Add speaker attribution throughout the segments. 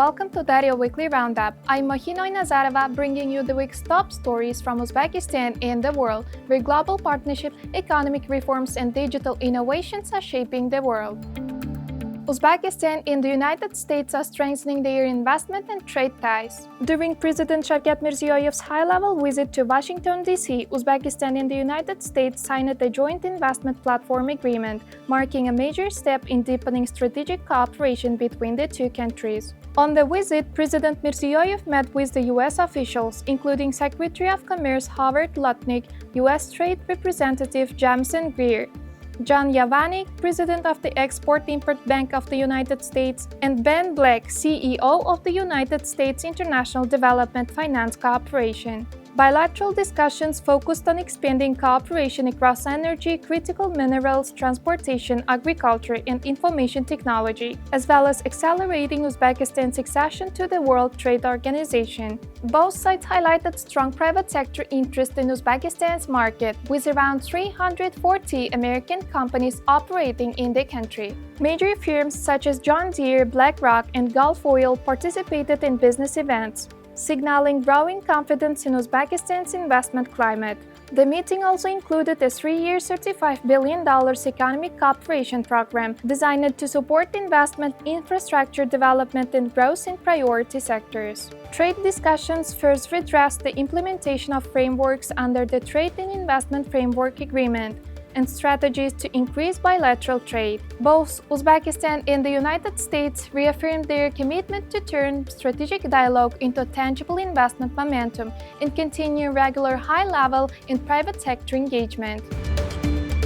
Speaker 1: welcome to Daryo Weekly Roundup. I'm Mohinoy Nazarova, bringing you the week's top stories from Uzbekistan and the world, where global partnership, economic reforms, and digital innovations are shaping the world. Uzbekistan and the United States are strengthening their investment and trade ties. During President Shavkat Mirziyoyev's high-level visit to Washington, D.C., Uzbekistan and the United States signed a joint investment platform agreement, marking a major step in deepening strategic cooperation between the two countries. On the visit, President Mirziyoyev met with the U.S. officials, including Secretary of Commerce Howard Lutnick, U.S. Trade Representative Jamson Greer, John Yavanik, President of the Export-Import Bank of the United States, and Ben Black, CEO of the United States International Development Finance Corporation. Bilateral discussions focused on expanding cooperation across energy, critical minerals, transportation, agriculture, and information technology, as well as accelerating Uzbekistan's accession to the World Trade Organization. Both sides highlighted strong private sector interest in Uzbekistan's market, with around 340 American companies operating in the country. Major firms such as John Deere, BlackRock, and Gulf Oil participated in business events, signaling growing confidence in Uzbekistan's investment climate. The meeting also included a 3-year $35 billion economic cooperation program designed to support investment, infrastructure development, and growth in priority sectors. Trade discussions further addressed the implementation of frameworks under the Trade and Investment Framework Agreement and strategies to increase bilateral trade. Both Uzbekistan and the United States reaffirmed their commitment to turn strategic dialogue into tangible investment momentum and continue regular high-level and private sector engagement.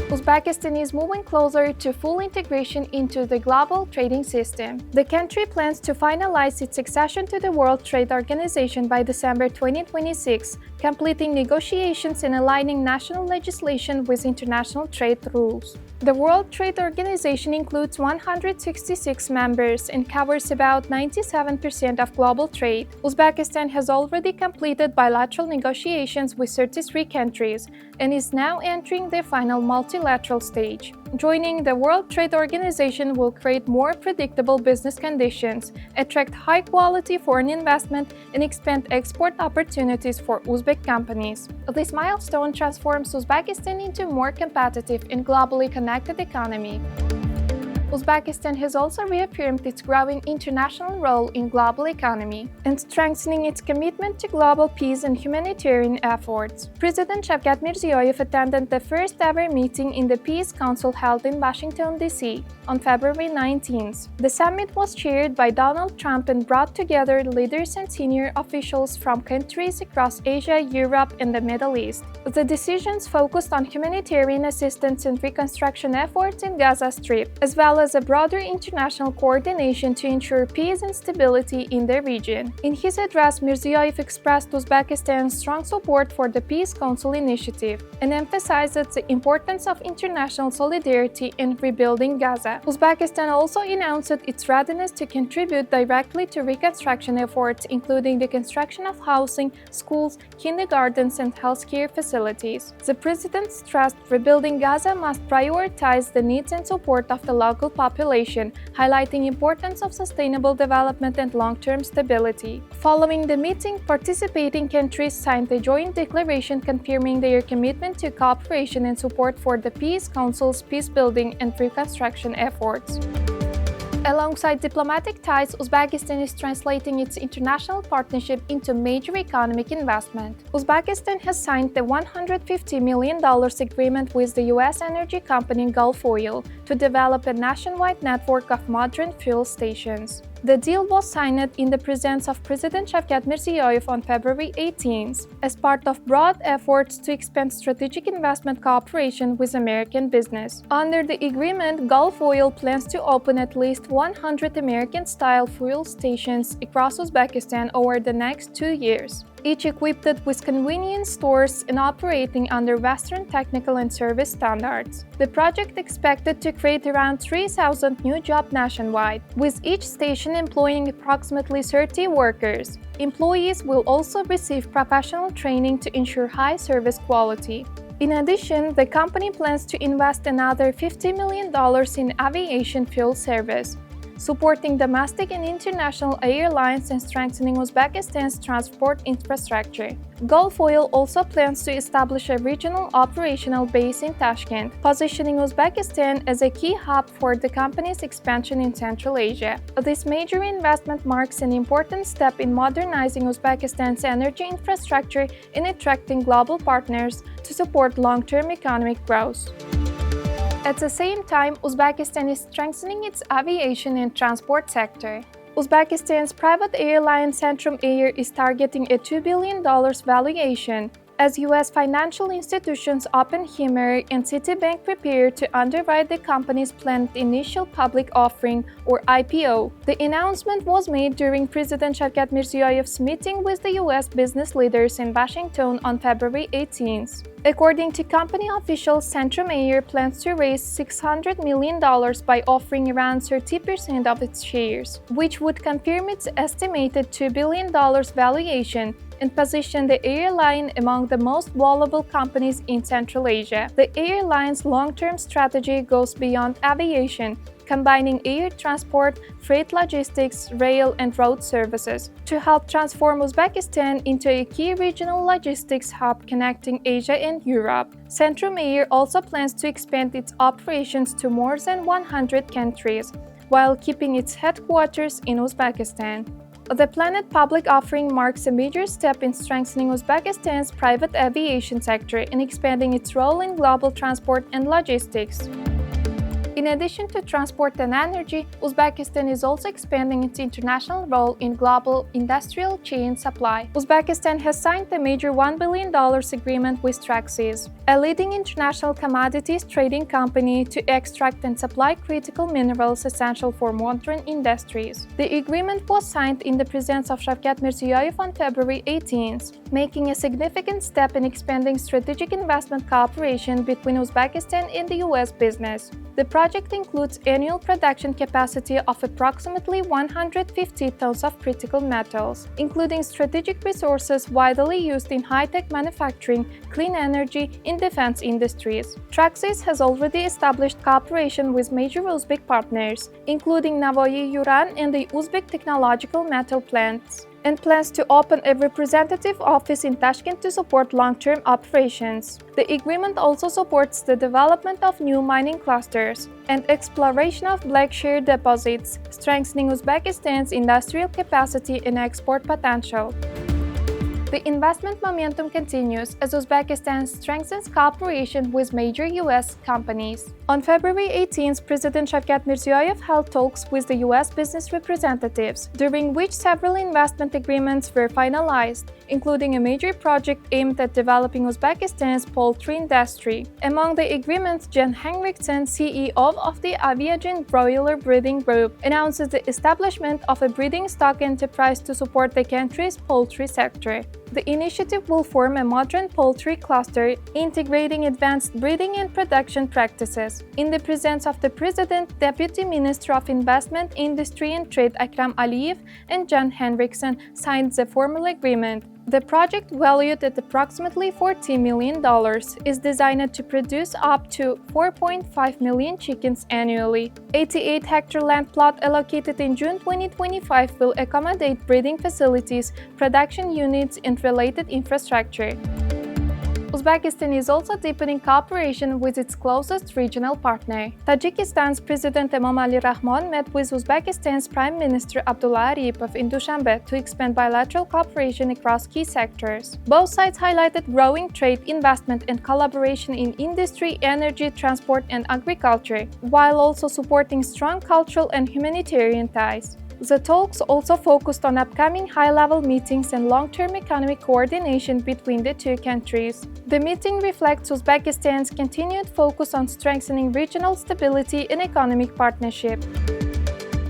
Speaker 1: Uzbekistan is moving closer to full integration into the global trading system. The country plans to finalize its accession to the World Trade Organization by December 2026, completing negotiations and aligning national legislation with international trade rules. The World Trade Organization includes 166 members and covers about 97% of global trade. Uzbekistan has already completed bilateral negotiations with 33 countries and is now entering the final multilateral stage. Joining the World Trade Organization will create more predictable business conditions, attract high-quality foreign investment, and expand export opportunities for Uzbek companies. This milestone transforms Uzbekistan into a more competitive and globally connected economy. Uzbekistan has also reaffirmed its growing international role in global economy and strengthening its commitment to global peace and humanitarian efforts. President Shavkat Mirziyoyev attended the first-ever meeting in the Peace Council held in Washington, D.C. on February 19th. The summit was chaired by Donald Trump and brought together leaders and senior officials from countries across Asia, Europe, and the Middle East. The decisions focused on humanitarian assistance and reconstruction efforts in Gaza Strip, as well as a broader international coordination to ensure peace and stability in the region. In his address, Mirziyoyev expressed Uzbekistan's strong support for the Peace Council initiative and emphasized the importance of international solidarity in rebuilding Gaza. Uzbekistan also announced its readiness to contribute directly to reconstruction efforts, including the construction of housing, schools, kindergartens, and healthcare facilities. The president stressed rebuilding Gaza must prioritize the needs and support of the local population, highlighting importance of sustainable development and long-term stability. Following the meeting, participating countries signed a joint declaration confirming their commitment to cooperation and support for the Peace Council's peace-building and reconstruction efforts. Alongside diplomatic ties, Uzbekistan is translating its international partnership into major economic investment. Uzbekistan has signed the $150 million agreement with the U.S. energy company Gulf Oil to develop a nationwide network of modern fuel stations. The deal was signed in the presence of President Shavkat Mirziyoyev on February 18th, as part of broad efforts to expand strategic investment cooperation with American business. Under the agreement, Gulf Oil plans to open at least 100 American-style fuel stations across Uzbekistan over the next 2 years, each equipped with convenience stores and operating under Western technical and service standards. The project expected to create around 3,000 new jobs nationwide, with each station employing approximately 30 workers. Employees will also receive professional training to ensure high service quality. In addition, the company plans to invest another $50 million in aviation fuel service. supporting domestic and international airlines and strengthening Uzbekistan's transport infrastructure. Gulf Oil also plans to establish a regional operational base in Tashkent, positioning Uzbekistan as a key hub for the company's expansion in Central Asia. This major investment marks an important step in modernizing Uzbekistan's energy infrastructure and attracting global partners to support long-term economic growth. At the same time, Uzbekistan is strengthening its aviation and transport sector. Uzbekistan's private airline Centrum Air is targeting a $2 billion valuation, as U.S. financial institutions Oppenheimer and Citibank prepare to underwrite the company's planned initial public offering, or IPO. The announcement was made during President Shavkat Mirziyoyev's meeting with the U.S. business leaders in Washington on February 18th. According to company officials, Centrum Air plans to raise $600 million by offering around 30% of its shares, which would confirm its estimated $2 billion valuation and position the airline among the most valuable companies in Central Asia. The airline's long-term strategy goes beyond aviation, combining air transport, freight logistics, rail, and road services to help transform Uzbekistan into a key regional logistics hub connecting Asia and Europe. Centrum Air also plans to expand its operations to more than 100 countries, while keeping its headquarters in Uzbekistan. The planned public offering marks a major step in strengthening Uzbekistan's private aviation sector and expanding its role in global transport and logistics. In addition to transport and energy, Uzbekistan is also expanding its international role in global industrial chain supply. Uzbekistan has signed a major $1 billion agreement with Traxys, a leading international commodities trading company, to extract and supply critical minerals essential for modern industries. The agreement was signed in the presence of Shavkat Mirziyoyev on February 18th, making a significant step in expanding strategic investment cooperation between Uzbekistan and the U.S. business. The project includes annual production capacity of approximately 150 tons of critical metals, including strategic resources widely used in high-tech manufacturing, clean energy, and defense industries. Traxys has already established cooperation with major Uzbek partners, including Navoiy Uran and the Uzbek Technological Metal Plants, and plans to open a representative office in Tashkent to support long-term operations. The agreement also supports the development of new mining clusters and exploration of black shale deposits, strengthening Uzbekistan's industrial capacity and export potential. The investment momentum continues as Uzbekistan strengthens cooperation with major U.S. companies. On February 18th, President Shavkat Mirziyoyev held talks with the U.S. business representatives, during which several investment agreements were finalized, including a major project aimed at developing Uzbekistan's poultry industry. Among the agreements, Jan Henriksen, CEO of the Aviagen Broiler Breeding Group, announces the establishment of a breeding stock enterprise to support the country's poultry sector. The initiative will form a modern poultry cluster, integrating advanced breeding and production practices. In the presence of the President, Deputy Minister of Investment, Industry and Trade Akram Aliyev and Jan Henriksen signed the formal agreement. The project, valued at approximately $40 million, is designed to produce up to 4.5 million chickens annually. 88-hectare land plot allocated in June 2025 will accommodate breeding facilities, production units, and related infrastructure. Uzbekistan is also deepening cooperation with its closest regional partner. Tajikistan's President Emomali Rahmon met with Uzbekistan's Prime Minister Abdullah Aripov in Dushanbe to expand bilateral cooperation across key sectors. Both sides highlighted growing trade, investment, and collaboration in industry, energy, transport, and agriculture, while also supporting strong cultural and humanitarian ties. The talks also focused on upcoming high-level meetings and long-term economic coordination between the two countries. The meeting reflects Uzbekistan's continued focus on strengthening regional stability and economic partnership.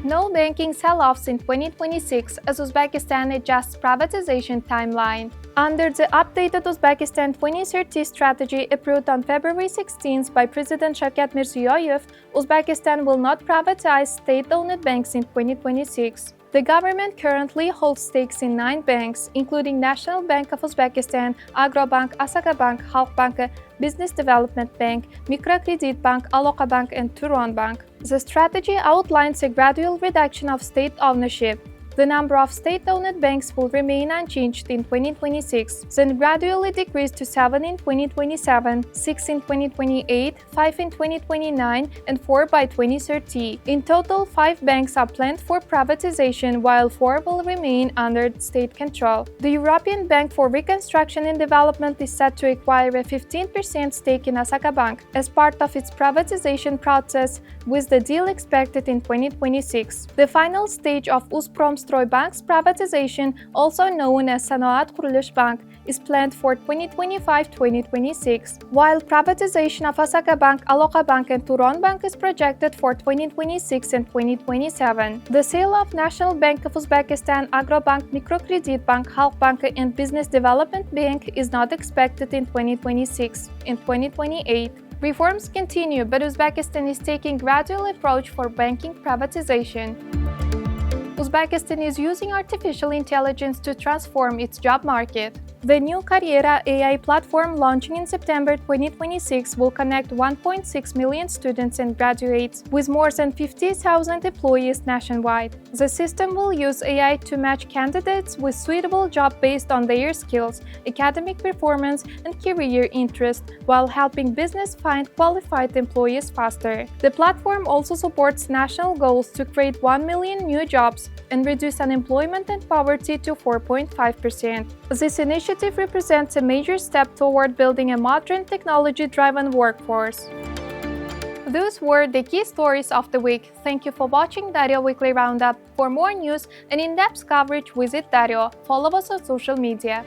Speaker 1: No banking sell-offs in 2026 as Uzbekistan adjusts privatization timeline. Under the updated Uzbekistan 2030 strategy approved on February 16 by President Shavkat Mirziyoyev, Uzbekistan will not privatize state-owned banks in 2026. The government currently holds stakes in 9 banks, including National Bank of Uzbekistan, Agrobank, Asakabank, Halkbank, Business Development Bank, Mikrokredit Bank, Aloqa Bank, and Turon Bank. The strategy outlines a gradual reduction of state ownership. The number of state-owned banks will remain unchanged in 2026, then gradually decrease to 7 in 2027, 6 in 2028, 5 in 2029, and 4 by 2030. In total, 5 banks are planned for privatization, while 4 will remain under state control. The European Bank for Reconstruction and Development is set to acquire a 15% stake in Asakabank as part of its privatization process, with the deal expected in 2026. The final stage of Bank's privatization, also known as Sanoat Kuruluş Bank, is planned for 2025-2026, while privatization of Asakabank, Aloqa Bank, and Turon Bank is projected for 2026 and 2027. The sale of National Bank of Uzbekistan, Agrobank, Mikrokredit Bank, Halkbank, and Business Development Bank is not expected in 2026. In 2028, reforms continue, but Uzbekistan is taking a gradual approach for banking privatization. Uzbekistan is using artificial intelligence to transform its job market. The new Kariyera AI platform launching in September 2026 will connect 1.6 million students and graduates with more than 50,000 employees nationwide. The system will use AI to match candidates with suitable jobs based on their skills, academic performance, and career interest, while helping business find qualified employees faster. The platform also supports national goals to create 1 million new jobs and reduce unemployment and poverty to 4.5%. This initiative represents a major step toward building a modern, technology-driven workforce. Those were the key stories of the week. Thank you for watching Daryo Weekly Roundup. For more news and in-depth coverage, visit Daryo. Follow us on social media.